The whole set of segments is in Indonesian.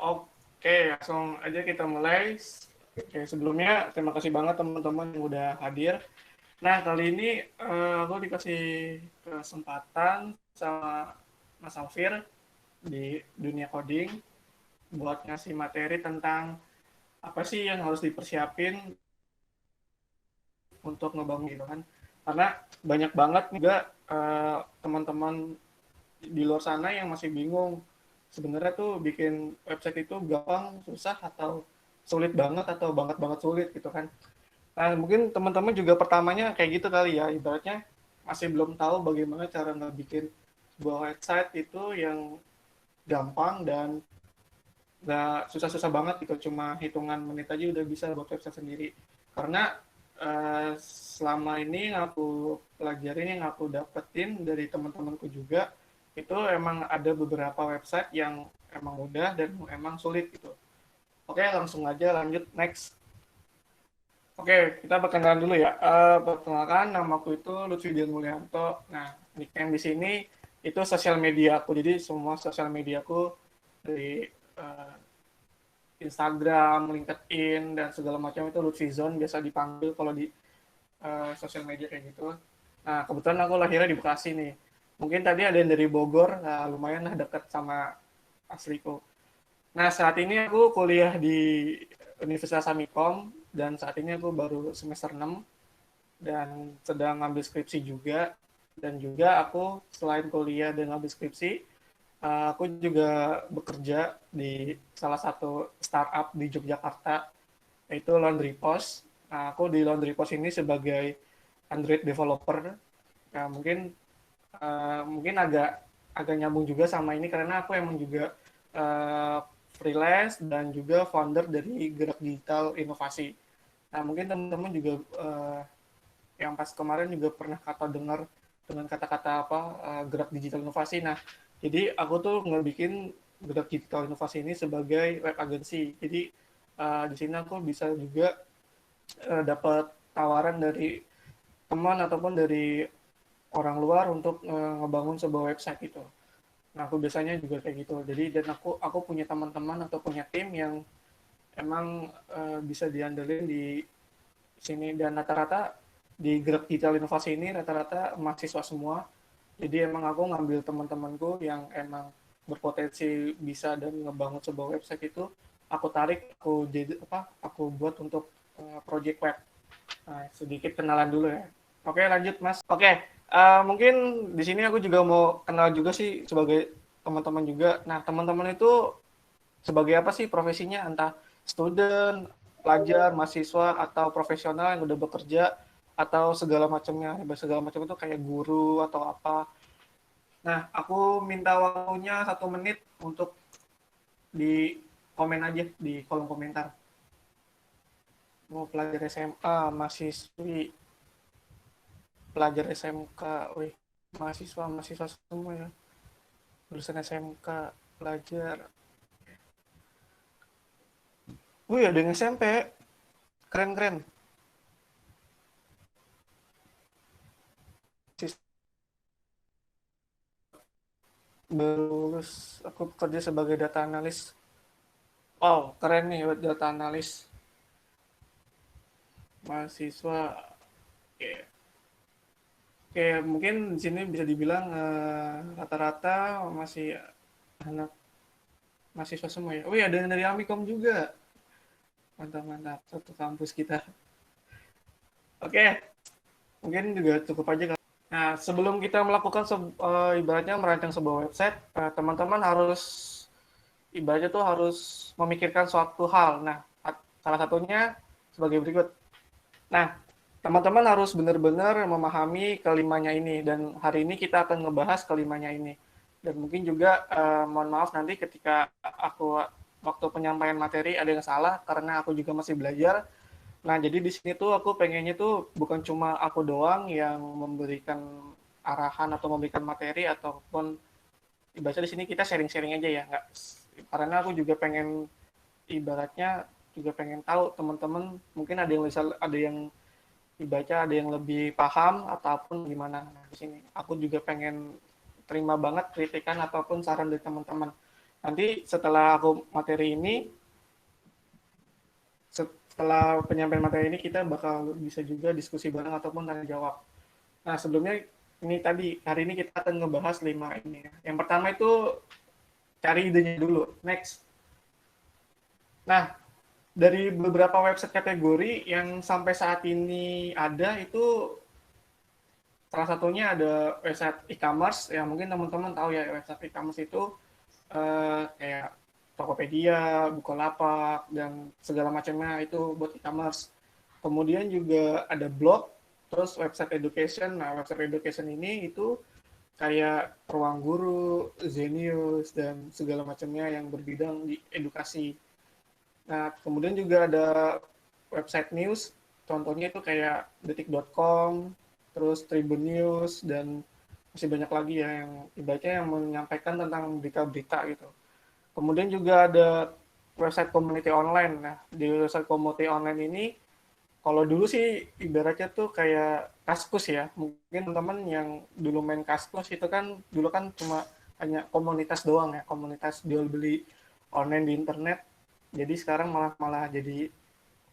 Oke, langsung aja kita mulai. Oke, sebelumnya terima kasih banget teman-teman yang udah hadir. Nah, kali ini aku dikasih kesempatan sama Mas Alfir di dunia coding buat ngasih materi tentang apa sih yang harus dipersiapin untuk ngebangun gitu kan. Karena banyak banget juga teman-teman di luar sana yang masih bingung sebenarnya tuh bikin website itu gampang, susah atau sulit banget atau banget banget sulit gitu kan. Nah, mungkin teman-teman juga pertamanya kayak gitu kali ya, ibaratnya masih belum tahu bagaimana cara ngebikin sebuah website itu yang gampang dan nggak susah-susah banget gitu, cuma hitungan menit aja udah bisa buat website sendiri. Karena selama ini yang aku pelajarin, yang aku dapetin dari teman-temanku juga, itu emang ada beberapa website yang emang mudah dan emang sulit gitu. Oke, langsung aja lanjut next. Oke, kita perkenalan dulu ya. Perkenalkan, namaku itu Lutfi Dian Mulyanto. Nah, nickname di sini itu sosial media aku. Jadi semua sosial mediaku dari Instagram, LinkedIn, dan segala macam itu Lutfi Zone biasa dipanggil kalau di sosial media kayak gitu. Nah, kebetulan aku lahirnya di Bekasi nih. Mungkin tadi ada yang dari Bogor, nah lumayan lah deket sama asliku. Nah, saat ini aku kuliah di Universitas Amikom, dan saat ini aku baru semester 6 dan sedang ngambil skripsi juga. Dan juga aku selain kuliah dan ngambil skripsi, aku juga bekerja di salah satu startup di Yogyakarta, yaitu Laundry Post. Nah, aku di Laundry Post ini sebagai Android developer. Nah, mungkin agak agak nyambung juga sama ini karena aku emang juga uh, freelance dan juga founder dari Gerak Digital Inovasi. Nah, mungkin teman-teman juga yang pas kemarin juga pernah kata dengar dengan kata-kata apa Gerak Digital Inovasi. Nah, jadi aku tuh ngebikin Gerak Digital Inovasi ini sebagai web agency. Jadi di sini aku bisa juga dapat tawaran dari teman ataupun dari orang luar untuk ngebangun sebuah website gitu. Nah, aku biasanya juga kayak gitu. Jadi dan aku punya teman-teman atau punya tim yang emang bisa diandelin di sini, dan rata-rata di Gerak Digital Inovasi ini rata-rata mahasiswa semua. Jadi emang aku ngambil teman-temanku yang emang berpotensi bisa dan ngebangun sebuah website itu, aku tarik, aku buat untuk project web. Nah, sedikit kenalan dulu ya. Oke, lanjut Mas. Oke, mungkin di sini aku juga mau kenal juga sih sebagai teman-teman juga. Nah, teman-teman itu sebagai apa sih profesinya? Entah student, pelajar, mahasiswa, atau profesional yang udah bekerja, atau segala macamnya. Segala macam itu kayak guru atau apa. Nah, aku minta waktunya 1 menit untuk di komen aja di kolom komentar. Mau pelajar SMA, mahasiswi, pelajar SMK, wih, mahasiswa semua ya, lulusan SMK, pelajar. Wih, ada yang SMP, keren-keren. Baru lulus, aku kerja sebagai data analis. Wow, keren nih buat data analis. Mahasiswa, oke. Oke, mungkin di sini bisa dibilang rata-rata masih anak mahasiswa semua ya. Wih, ada yang dari Amikom juga. Mantap-mantap, satu kampus kita. Oke, mungkin juga cukup aja. Nah, sebelum kita melakukan ibaratnya merancang sebuah website, teman-teman harus ibaratnya tuh harus memikirkan suatu hal. Nah, salah satunya sebagai berikut. Nah, teman-teman harus benar-benar memahami kelimanya ini, dan hari ini kita akan ngebahas kelimanya ini. Dan mungkin juga mohon maaf nanti ketika aku waktu penyampaian materi ada yang salah karena aku juga masih belajar. Nah, jadi di sini tuh aku pengennya tuh bukan cuma aku doang yang memberikan arahan atau memberikan materi, ataupun ibaratnya di sini kita sharing-sharing aja ya, nggak, karena aku juga pengen ibaratnya juga pengen tahu teman-teman mungkin ada yang dibaca, ada yang lebih paham ataupun gimana. Nah, di sini aku juga pengen terima banget kritikan ataupun saran dari teman-teman. Nanti setelah aku materi ini, setelah penyampaian materi ini kita bakal bisa juga diskusi bareng ataupun tanya jawab. Nah, sebelumnya ini tadi hari ini kita akan ngebahas 5 ini. Yang pertama itu cari idenya dulu. Next. Nah, dari beberapa website kategori yang sampai saat ini ada itu salah satunya ada website e-commerce yang mungkin teman-teman tahu ya, website e-commerce itu kayak Tokopedia, Bukalapak, dan segala macamnya itu buat e-commerce. Kemudian juga ada blog, terus website education. Nah, website education ini itu kayak Ruang Guru, Zenius, dan segala macamnya yang berbidang di edukasi. Nah, kemudian juga ada website news, contohnya itu kayak detik.com, terus Tribun News, dan masih banyak lagi ya yang ibaratnya yang menyampaikan tentang berita-berita gitu. Kemudian juga ada website community online. Nah, di website community online ini, kalau dulu sih ibaratnya tuh kayak Kaskus ya. Mungkin teman-teman yang dulu main Kaskus itu kan dulu kan cuma hanya komunitas doang ya, komunitas jual beli online di internet. Jadi sekarang malah malah jadi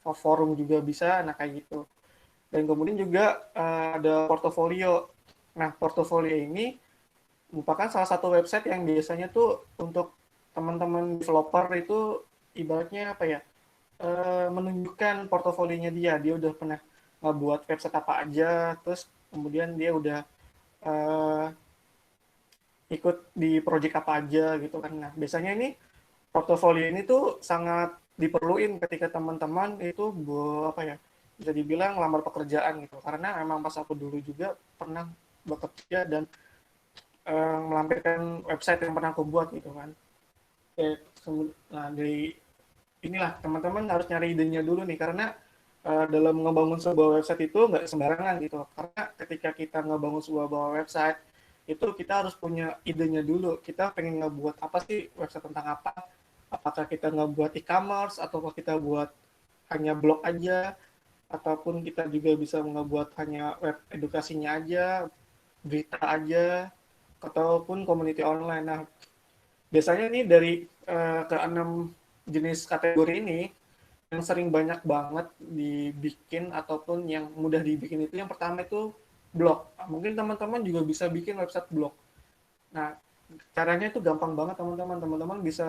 forum juga bisa, nah kayak gitu. Dan kemudian juga ada portofolio. Nah, portofolio ini merupakan salah satu website yang biasanya tuh untuk teman-teman developer itu ibaratnya apa ya, menunjukkan portofolionya dia udah pernah ngebuat website apa aja, terus kemudian dia udah uh, ikut di project apa aja gitu kan. Nah, biasanya ini portofolio ini tuh sangat diperluin ketika teman-teman itu apa ya, bisa dibilang lamar pekerjaan gitu. Karena emang pas aku dulu juga pernah bekerja dan melampirkan website yang pernah aku buat gitu kan. Nah, dari inilah teman-teman harus nyari idenya dulu nih, karena dalam ngebangun sebuah website itu nggak sembarangan gitu. Karena ketika kita ngebangun sebuah website itu kita harus punya idenya dulu. Kita pengen ngebuat apa sih, website tentang apa? Apakah kita ngebuat e-commerce atau kita buat hanya blog aja, ataupun kita juga bisa ngebuat hanya web edukasinya aja, berita aja, ataupun community online. Nah, biasanya nih dari keenam jenis kategori ini yang sering banyak banget dibikin ataupun yang mudah dibikin itu yang pertama itu blog. Nah, mungkin teman-teman juga bisa bikin website blog. Nah, caranya itu gampang banget teman-teman. Teman-teman bisa,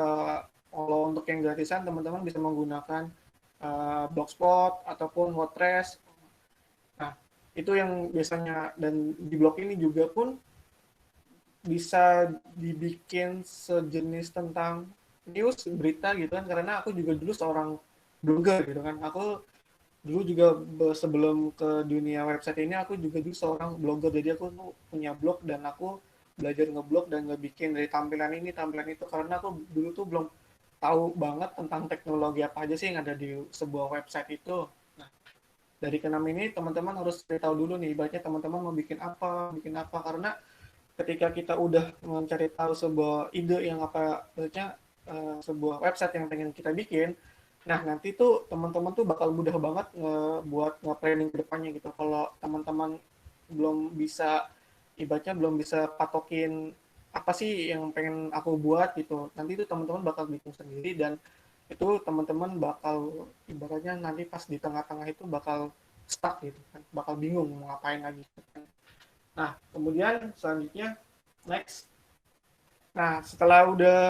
kalau untuk yang gratisan teman-teman bisa menggunakan Blogspot ataupun WordPress. Nah, itu yang biasanya, dan di blog ini juga pun bisa dibikin sejenis tentang news, berita gitu kan, karena aku juga dulu seorang blogger gitu kan. Aku dulu juga sebelum ke dunia website ini aku juga dulu seorang blogger, jadi aku tuh punya blog dan aku belajar ngeblog dan ngebikin dari tampilan ini tampilan itu, karena aku dulu tuh belum tahu banget tentang teknologi apa aja sih yang ada di sebuah website itu. Nah, dari keenam ini teman-teman harus tahu dulu nih, ibaratnya teman-teman mau bikin apa, karena ketika kita udah mencari tahu sebuah ide yang apa, maksudnya sebuah website yang pengen kita bikin, nah nanti tuh teman-teman tuh bakal mudah banget buat nge-planning ke depannya gitu. Kalau teman-teman belum bisa, ibaratnya belum bisa patokin apa sih yang pengen aku buat gitu, nanti tuh teman-teman bakal bikin sendiri, dan itu teman-teman bakal ibaratnya nanti pas di tengah-tengah itu bakal stuck gitu kan, bakal bingung mau ngapain lagi. Nah, kemudian selanjutnya next. Nah, setelah udah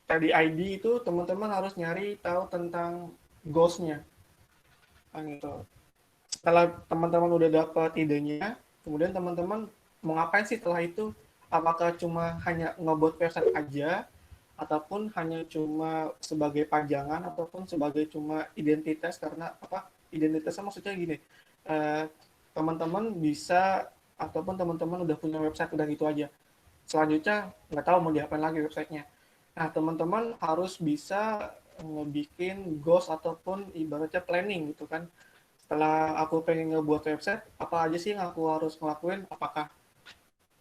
tadi ID itu teman-teman harus nyari tahu tentang goals-nya. Nah, gitu. Setelah teman-teman udah dapat idenya, kemudian teman-teman mau ngapain sih setelah itu? Apakah cuma hanya ngebuat website aja, ataupun hanya cuma sebagai pajangan, ataupun sebagai cuma identitas, karena apa? Identitasnya maksudnya gini, eh, teman-teman bisa, ataupun teman-teman udah punya website udah gitu aja. Selanjutnya nggak tahu mau diapain lagi websitenya. Nah, teman-teman harus bisa ngebikin goals ataupun ibaratnya planning gitu kan. Setelah aku pengen ngebuat website, apa aja sih yang aku harus ngelakuin? Apakah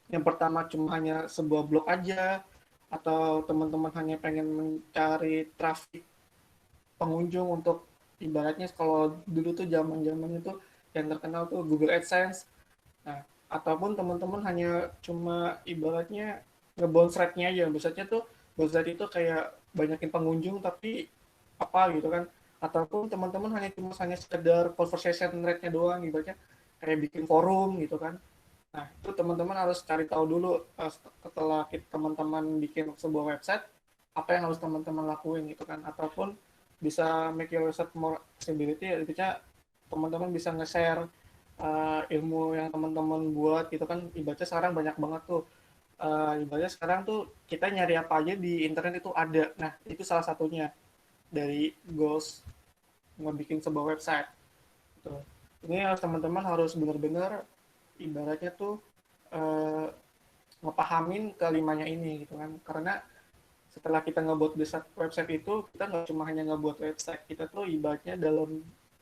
yang pertama cuma hanya sebuah blog aja, atau teman-teman hanya pengen mencari traffic pengunjung untuk ibaratnya kalau dulu tuh zaman-zamannya tuh yang terkenal tuh Google AdSense. Nah, ataupun teman-teman hanya cuma ibaratnya nge-bounce rate-nya aja. Biasanya tuh website itu kayak banyakin pengunjung tapi apa gitu kan, ataupun teman-teman hanya sekedar conversation rate-nya doang gitu aja, kayak bikin forum gitu kan. Nah, itu teman-teman harus cari tahu dulu setelah teman-teman bikin sebuah website, apa yang harus teman-teman lakuin gitu kan. Ataupun bisa make your website more accessibility, artinya teman-teman bisa nge-share ilmu yang teman-teman buat gitu kan. Ibaratnya sekarang banyak banget tuh. Ibaratnya sekarang tuh kita nyari apa aja di internet itu ada. Nah, itu salah satunya dari goals ngebikin sebuah website. Gitu. Ini harus teman-teman harus benar-benar ibaratnya tuh eh, ngepahamin kelimanya ini gitu kan, karena setelah kita ngebuat website itu kita nggak cuma hanya ngebuat website, kita tuh ibaratnya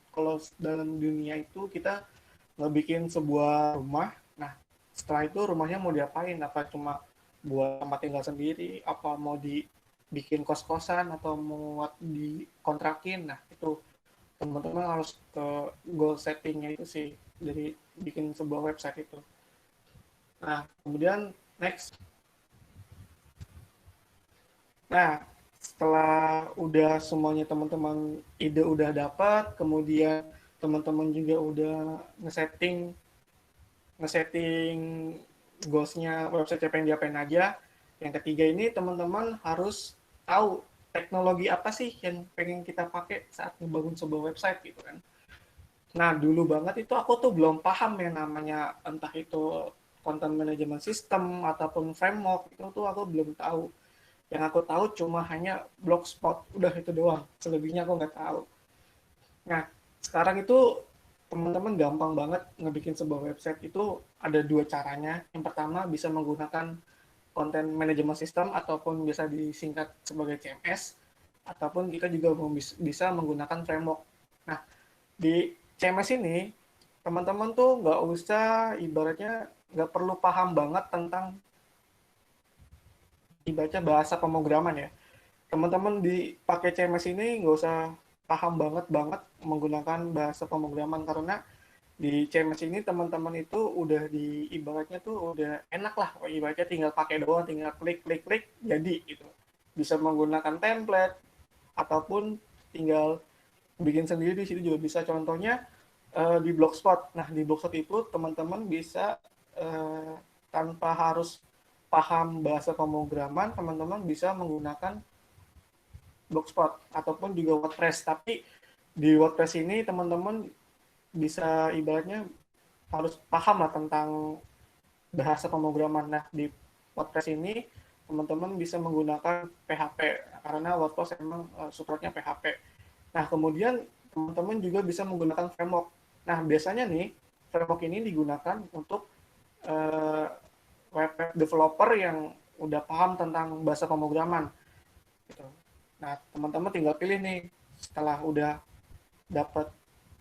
kalau dalam dunia itu kita ngebikin sebuah rumah. Nah, setelah itu rumahnya mau diapain, apa cuma buat tempat tinggal sendiri, apa mau dibikin kos-kosan atau mau dikontrakin. Nah, itu teman-teman harus ke goal settingnya itu sih dari bikin sebuah website itu. Nah, kemudian next. Nah, setelah udah semuanya teman-teman ide udah dapat, kemudian teman-teman juga udah ngesetting ngesetting goals-nya website yang pengen diapain aja. Yang ketiga ini teman-teman harus tahu teknologi apa sih yang pengen kita pakai saat ngebangun sebuah website gitu kan. Nah, dulu banget itu aku tuh belum paham yang namanya entah itu content management system ataupun framework, itu tuh aku belum tahu. Yang aku tahu cuma hanya Blogspot, udah itu doang. Selebihnya aku nggak tahu. Nah, sekarang itu teman-teman gampang banget ngebikin sebuah website itu ada dua caranya. Yang pertama bisa menggunakan content management system ataupun bisa disingkat sebagai CMS, ataupun kita juga bisa menggunakan framework. Nah, di CMS ini teman-teman tuh nggak usah ibaratnya nggak perlu paham banget tentang ibaratnya bahasa pemrograman ya. Teman-teman dipakai CMS ini nggak usah paham banget banget menggunakan bahasa pemrograman, karena di CMS ini teman-teman itu udah di ibaratnya tuh udah enak lah, ibaratnya tinggal pakai doang, tinggal klik klik klik jadi gitu. Bisa menggunakan template ataupun tinggal bikin sendiri di situ juga bisa. Contohnya di Blogspot. Nah, di Blogspot itu teman-teman bisa tanpa harus paham bahasa pemrograman, teman-teman bisa menggunakan Blogspot ataupun juga WordPress. Tapi di WordPress ini teman-teman bisa ibaratnya harus paham lah tentang bahasa pemrograman. Nah, di WordPress ini teman-teman bisa menggunakan PHP karena WordPress emang supportnya PHP. Nah, kemudian teman-teman juga bisa menggunakan framework. Nah, biasanya nih framework ini digunakan untuk uh, web developer yang udah paham tentang bahasa pemrograman. Gitu. Nah, teman-teman tinggal pilih nih setelah udah dapat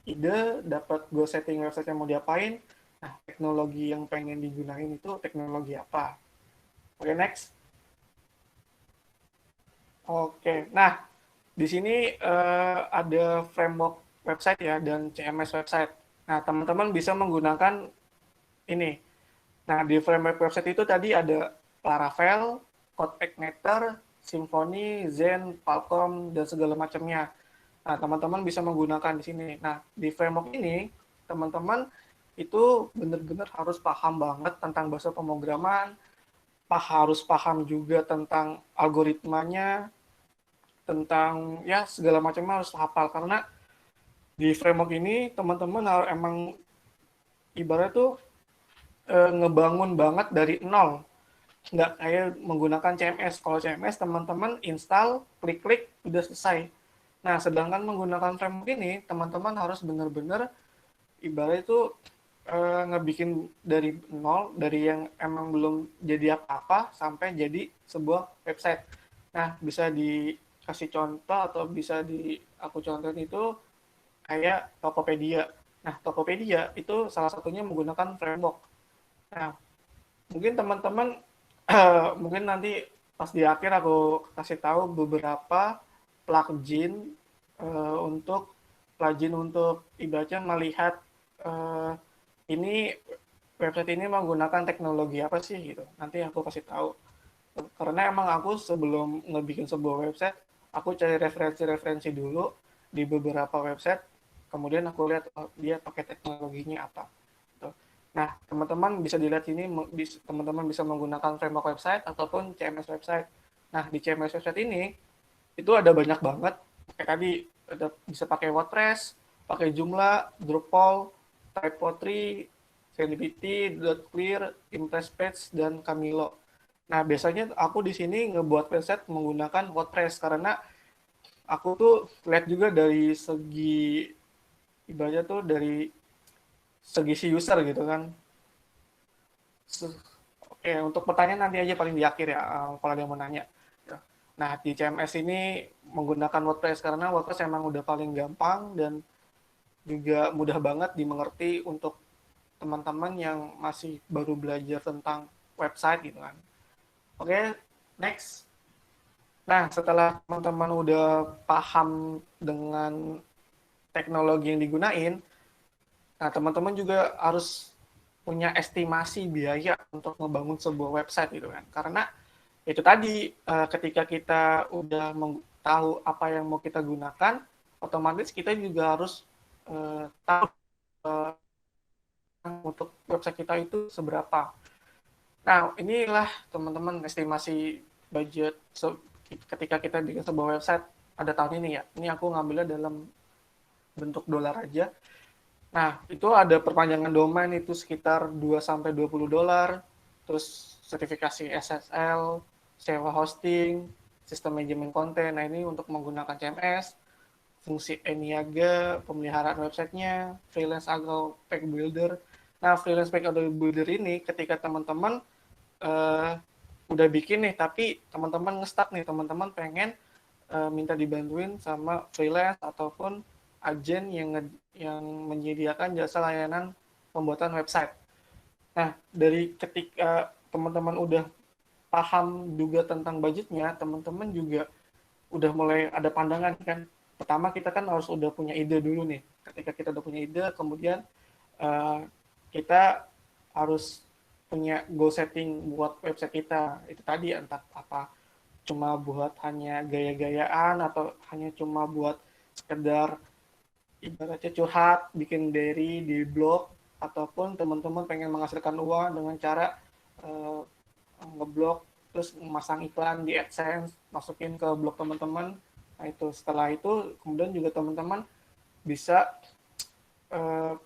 ide, dapat goal setting website yang mau diapain. Nah, teknologi yang pengen digunain itu teknologi apa? Oke, next. Oke, nah di sini ada framework website ya dan CMS website. Nah, teman-teman bisa menggunakan ini. Nah, di framework website itu tadi ada Laravel, CodeIgniter, Symfony, Zen, Falcon, dan segala macamnya. Nah, teman-teman bisa menggunakan di sini. Nah, di framework ini, teman-teman itu benar-benar harus paham banget tentang bahasa pemrograman, harus paham juga tentang algoritmanya, tentang ya segala macamnya harus hafal, karena di framework ini teman-teman harus emang ibarat tuh ngebangun banget dari nol, nggak kayak menggunakan CMS. Kalau CMS teman-teman install, klik-klik, udah selesai. Nah, sedangkan menggunakan framework ini, teman-teman harus benar-benar ibarat itu ngebikin dari nol, dari yang emang belum jadi apa-apa sampai jadi sebuah website. Nah, bisa dikasih contoh atau bisa di aku contohin itu kayak Tokopedia. Nah, Tokopedia itu salah satunya menggunakan framework. Nah, mungkin teman-teman mungkin nanti pas di akhir aku kasih tahu beberapa plugin untuk ibaratnya melihat uh, ini website ini menggunakan teknologi apa sih gitu. Nanti aku kasih tahu. Karena emang aku sebelum ngebikin sebuah website, aku cari referensi-referensi dulu di beberapa website, kemudian aku lihat oh, dia pakai teknologinya apa. Gitu. Nah, teman-teman bisa dilihat ini, teman-teman bisa menggunakan framework website ataupun CMS website. Nah, di CMS website ini, itu ada banyak banget. Kayak tadi, bisa pakai WordPress, pakai Joomla, Drupal, Type43, Fidelity, Clear, Impress Page, dan Camilo. Nah, biasanya aku di sini ngebuat website menggunakan WordPress karena aku tuh lihat juga dari segi ibaratnya tuh dari segi si user gitu kan. Oke, untuk pertanyaan nanti aja paling di akhir ya, kalau ada yang mau nanya. Ya. Nah, di CMS ini menggunakan WordPress karena WordPress emang udah paling gampang dan juga mudah banget dimengerti untuk teman-teman yang masih baru belajar tentang website gitu kan. Oke, next. Nah, setelah teman-teman udah paham dengan teknologi yang digunain, nah teman-teman juga harus punya estimasi biaya untuk membangun sebuah website gitu kan. Karena itu tadi ketika kita udah tahu apa yang mau kita gunakan, otomatis kita juga harus tahu uh, untuk website kita itu seberapa. Nah, inilah teman-teman estimasi budget ketika kita bikin sebuah website ada tahun ini ya. Ini aku ngambilnya dalam bentuk dolar aja. Nah, itu ada perpanjangan domain itu sekitar 2 sampai 20 dolar, terus sertifikasi SSL, sewa hosting, sistem manajemen konten. Nah, ini untuk menggunakan CMS, fungsi e-niaga, pemeliharaan websitenya, freelance atau page builder. Nah, freelance page atau builder ini ketika teman-teman uh, udah bikin nih, tapi teman-teman nge-stuck nih, teman-teman pengen minta dibantuin sama freelance ataupun agen yang menyediakan jasa layanan pembuatan website. Nah, dari ketika teman-teman udah paham juga tentang budgetnya, teman-teman juga udah mulai ada pandangan kan. Pertama kita kan harus udah punya ide dulu nih. Ketika kita udah punya ide, kemudian uh, kita harus punya goal setting buat website kita. Itu tadi entah apa cuma buat hanya gaya-gayaan atau hanya cuma buat sekedar ibaratnya curhat, bikin diary di blog, ataupun teman-teman pengen menghasilkan uang dengan cara uh, ngeblog, terus memasang iklan di AdSense, masukin ke blog teman-teman. Nah itu setelah itu kemudian juga teman-teman bisa uh,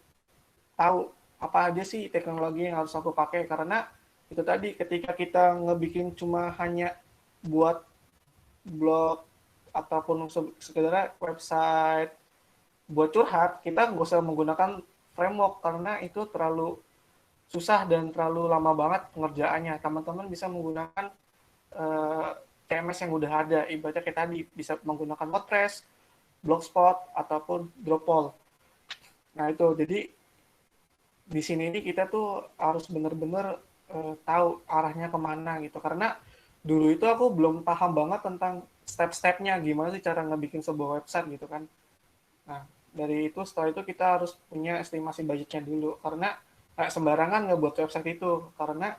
tahu apa aja sih teknologi yang harus aku pakai karena itu tadi ketika kita ngebikin cuma hanya buat blog ataupun sekedar website buat curhat, kita nggak usah menggunakan framework karena itu terlalu susah dan terlalu lama banget pengerjaannya. Teman-teman bisa menggunakan CMS yang udah ada, ibaratnya kayak tadi bisa menggunakan WordPress, Blogspot ataupun Drupal. Nah itu jadi di sini ini kita tuh harus benar-benar tahu arahnya kemana gitu karena dulu itu aku belum paham banget tentang step-stepnya gimana sih cara ngebikin sebuah website gitu kan. Nah, dari itu setelah itu kita harus punya estimasi budgetnya dulu karena kayak sembarangan ngebuat website itu karena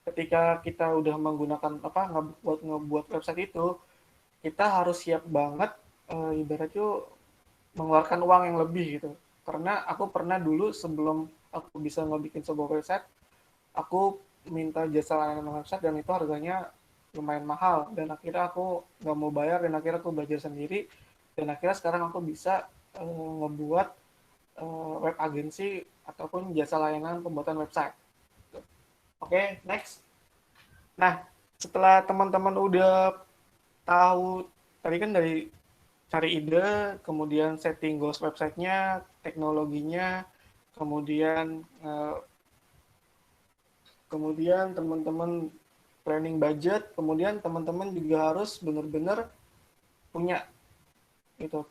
ketika kita udah menggunakan apa ngebuat website itu kita harus siap banget ibaratnya mengeluarkan uang yang lebih gitu karena aku pernah dulu sebelum aku bisa ngebikin sebuah website aku minta jasa layanan website dan itu harganya lumayan mahal dan akhirnya aku nggak mau bayar dan akhirnya aku belajar sendiri dan akhirnya sekarang aku bisa ngebuat web agensi ataupun jasa layanan pembuatan website. Oke, next. Nah, setelah teman-teman udah tahu tadi kan dari cari ide, kemudian setting goals websitenya, teknologinya, kemudian kemudian teman-teman planning budget, kemudian teman-teman juga harus benar-benar punya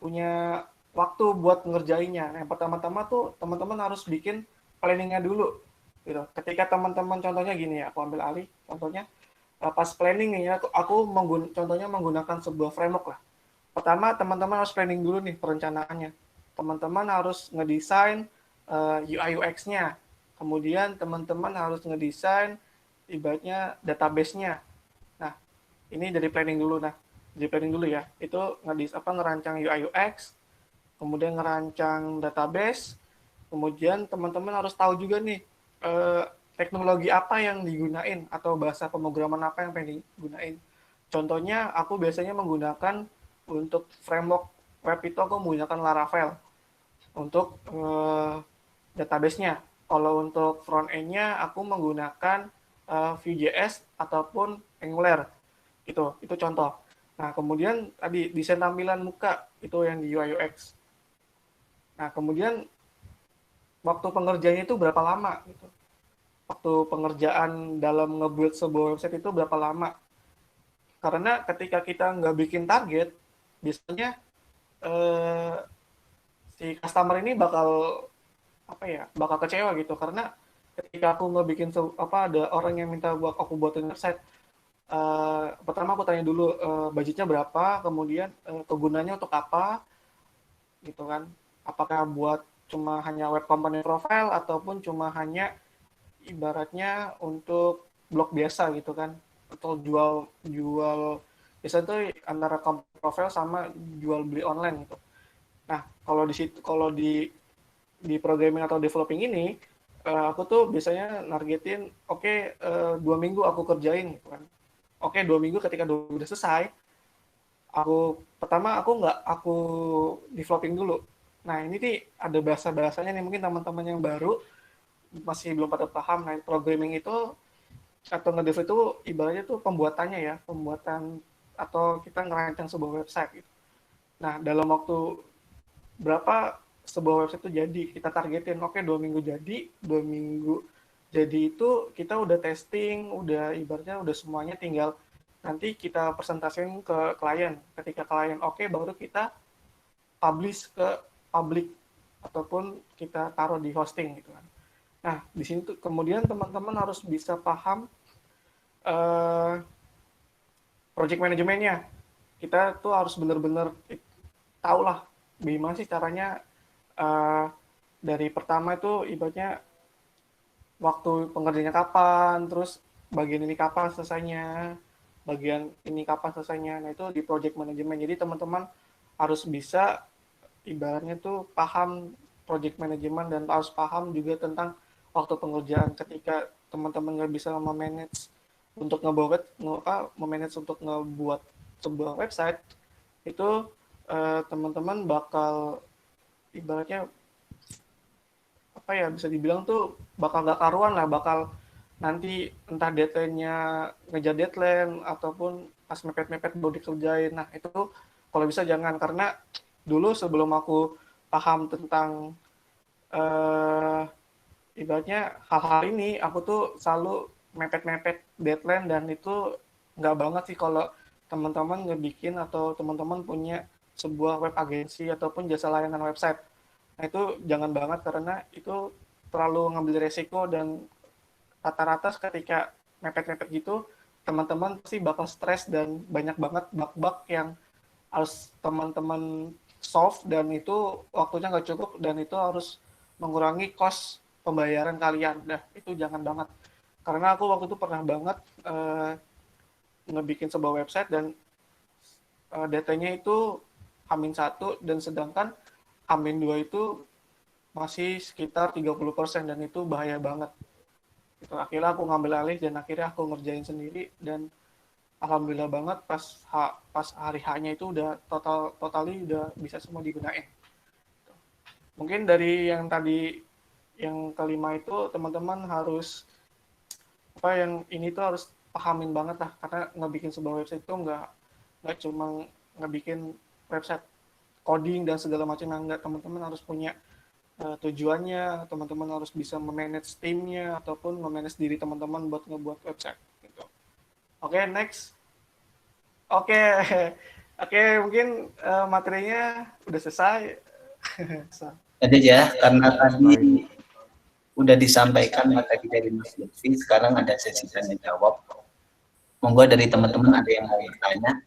punya waktu buat ngerjainnya. Yang pertama-tama tuh teman-teman harus bikin planningnya dulu. Gitu. Ketika teman-teman contohnya gini ya, aku ambil alih. Contohnya pas planning nih ya, aku contohnya menggunakan sebuah framework lah. Pertama teman-teman harus planning dulu nih perencanaannya. Teman-teman harus ngedesain UI UX-nya. Kemudian teman-teman harus ngedesain ibaratnya database-nya. Nah, ini dari planning dulu. Nah, dari planning dulu ya. Itu ngerancang UI UX, kemudian ngerancang database, kemudian teman-teman harus tahu juga nih teknologi apa yang digunain atau bahasa pemrograman apa yang pengen digunain. Contohnya aku biasanya menggunakan untuk framework web itu aku menggunakan Laravel untuk database-nya. Kalau untuk front end-nya aku menggunakan Vue.js ataupun Angular. Itu contoh. Nah, kemudian tadi desain tampilan muka itu yang di UI UX. Nah, kemudian waktu pengerjaannya itu berapa lama gitu. Waktu pengerjaan dalam nge-build sebuah website itu berapa lama. Karena ketika kita nggak bikin target, biasanya si customer ini bakal kecewa gitu. Karena ketika aku nggak bikin ada orang yang minta aku buatin website, pertama aku tanya dulu budgetnya berapa, kemudian kegunaannya untuk apa, gitu kan? Apakah buat cuma hanya web component profile ataupun cuma hanya ibaratnya untuk blog biasa gitu kan, atau jual biasanya tuh antara component profile sama jual beli online gitu. Nah, kalau di programming atau developing ini aku tuh biasanya nargetin 2 minggu aku kerjain gitu kan. 2 minggu, ketika 2 minggu udah selesai, aku developing dulu. Nah, ini nih ada bahasa-bahasanya nih, mungkin teman-teman yang baru masih belum pada paham. Nah, programming itu atau nge-dev itu ibaratnya tuh pembuatan atau kita ngerancang sebuah website gitu. Nah, dalam waktu berapa sebuah website itu jadi, kita targetin 2 minggu jadi. 2 minggu jadi itu kita udah testing, udah ibaratnya udah semuanya, tinggal nanti kita presentasiin ke klien. Ketika klien oke, baru kita publish ke publik ataupun kita taruh di hosting gitu kan. Nah, di sini tuh kemudian teman-teman harus bisa paham project manajemennya. Kita tuh harus benar-benar tahu lah gimana sih caranya dari pertama itu ibaratnya waktu pengerjaannya kapan, terus bagian ini kapan selesainya, bagian ini kapan selesainya. Nah, itu di project manajemen. Jadi teman-teman harus bisa ibaratnya tuh paham project manajemen dan harus paham juga tentang waktu pengerjaan. Ketika teman-teman nggak bisa memanage untuk ngebuat sebuah website, itu teman-teman bakal ibaratnya bisa dibilang tuh bakal gak karuan lah, bakal nanti entah deadline-nya ngejar deadline ataupun pas mepet-mepet baru dikerjain. Nah, itu kalau bisa jangan, karena dulu sebelum aku paham tentang ibaratnya hal-hal ini, aku tuh selalu mepet-mepet deadline, dan itu nggak banget sih kalau teman-teman ngebikin atau teman-teman punya sebuah web agensi ataupun jasa layanan website. Nah, itu jangan banget, karena itu terlalu ngambil resiko, dan rata-rata ketika mepet-mepet gitu, teman-teman pasti bakal stres dan banyak banget bug-bug yang harus teman-teman solve, dan itu waktunya nggak cukup, dan itu harus mengurangi cost pembayaran kalian. Nah, itu jangan banget. Karena aku waktu itu pernah banget ngebikin sebuah website dan datanya itu H-1, dan sedangkan H-2 itu masih sekitar 30%, dan itu bahaya banget. Itu akhirnya aku ngambil alih, dan akhirnya aku ngerjain sendiri, dan alhamdulillah banget pas hari H-nya itu udah totally udah bisa semua digunain. Mungkin dari yang tadi yang kelima itu teman-teman harus yang ini tuh harus pahamin banget lah, karena ngebikin sebuah website itu nggak cuma ngebikin website coding dan segala macam, enggak. Teman-teman harus punya tujuannya, teman-teman harus bisa memanage timnya ataupun memanage diri teman-teman buat ngebuat website gitu. Next. Mungkin materinya udah selesai. Jadi ya, karena tadi udah disampaikan materi dari Mas Lutfi, sekarang ada sesi tanya jawab. Monggo dari teman-teman ada yang mau bertanya.